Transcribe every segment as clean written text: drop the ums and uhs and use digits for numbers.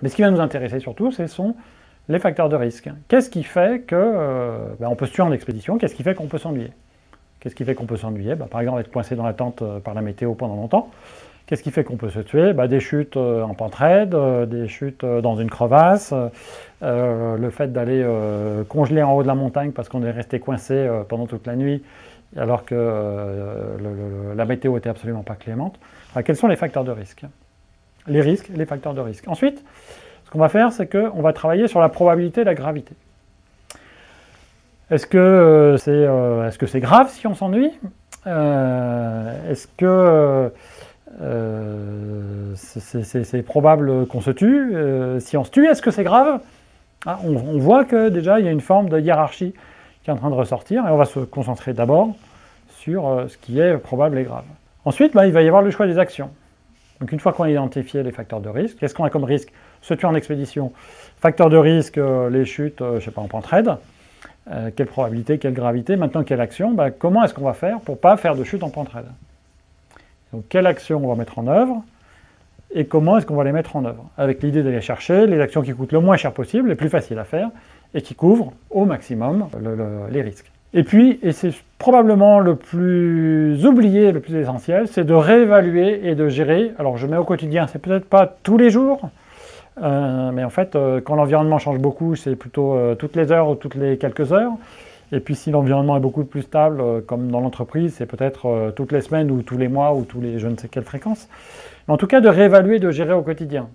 Mais ce qui va nous intéresser surtout, ce sont les facteurs de risque. Qu'est-ce qui fait que on peut se tuer en expédition? Qu'est-ce qui fait qu'on peut s'ennuyer? Qu'est-ce qui fait qu'on peut s'ennuyer? Par exemple, être coincé dans la tente par la météo pendant longtemps. Qu'est-ce qui fait qu'on peut se tuer? Des chutes en pente raide, des chutes dans une crevasse, le fait d'aller congeler en haut de la montagne parce qu'on est resté coincé pendant toute la nuit alors que la météo était absolument pas clémente. Quels sont les facteurs de risque? Les risques, les facteurs de risque. Ensuite, ce qu'on va faire, c'est qu'on va travailler sur la probabilité et la gravité. Est-ce que c'est grave si on s'ennuie? Est-ce que c'est probable qu'on se tue? Si on se tue, est-ce que c'est grave? On voit que déjà il y a une forme de hiérarchie qui est en train de ressortir, et on va se concentrer d'abord sur ce qui est probable et grave. Ensuite, il va y avoir le choix des actions. Donc une fois qu'on a identifié les facteurs de risque, qu'est-ce qu'on a comme risque? Se tuer en expédition. Facteur de risque, les chutes, en pente raide. Quelle probabilité, quelle gravité? Maintenant, quelle action? Comment est-ce qu'on va faire pour ne pas faire de chute en pente raide? Donc quelle action on va mettre en œuvre? Et comment est-ce qu'on va les mettre en œuvre? Avec l'idée d'aller chercher les actions qui coûtent le moins cher possible, les plus faciles à faire, et qui couvrent au maximum les risques. Et puis, et c'est probablement le plus oublié, le plus essentiel, c'est de réévaluer et de gérer. Alors je mets au quotidien, c'est peut-être pas tous les jours, mais en fait, quand l'environnement change beaucoup, c'est plutôt toutes les heures ou toutes les quelques heures. Et puis si l'environnement est beaucoup plus stable, comme dans l'entreprise, c'est peut-être toutes les semaines ou tous les mois ou tous les je ne sais quelle fréquence. Mais en tout cas, de réévaluer, de gérer au quotidien.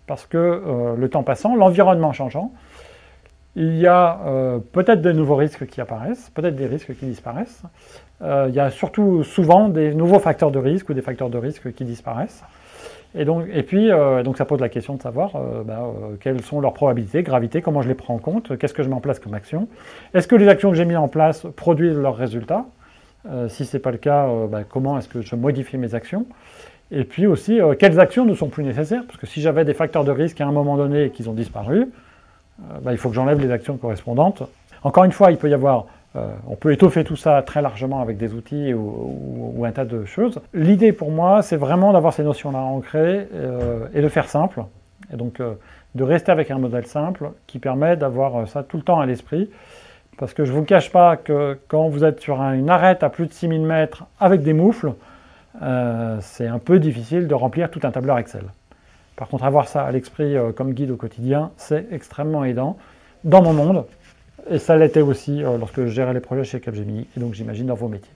Parce que le temps passant, l'environnement changeant, il y a peut-être de nouveaux risques qui apparaissent, peut-être des risques qui disparaissent. Il y a surtout souvent des nouveaux facteurs de risque ou des facteurs de risque qui disparaissent. Et donc ça pose la question de savoir quelles sont leurs probabilités, gravité, comment je les prends en compte, qu'est-ce que je mets en place comme action. Est-ce que les actions que j'ai mises en place produisent leurs résultats? Si ce n'est pas le cas, comment est-ce que je modifie mes actions? Et puis aussi, quelles actions ne sont plus nécessaires? Parce que si j'avais des facteurs de risque à un moment donné et qu'ils ont disparu, il faut que j'enlève les actions correspondantes. Encore une fois, il peut y avoir... on peut étoffer tout ça très largement avec des outils ou un tas de choses. L'idée pour moi, c'est vraiment d'avoir ces notions-là ancrées et de faire simple. Et donc de rester avec un modèle simple qui permet d'avoir ça tout le temps à l'esprit. Parce que je ne vous cache pas que quand vous êtes sur une arête à plus de 6000 mètres avec des moufles, c'est un peu difficile de remplir tout un tableur Excel. Par contre, avoir ça à l'esprit comme guide au quotidien, c'est extrêmement aidant dans mon monde. Et ça l'était aussi lorsque je gérais les projets chez Capgemini, et donc j'imagine dans vos métiers.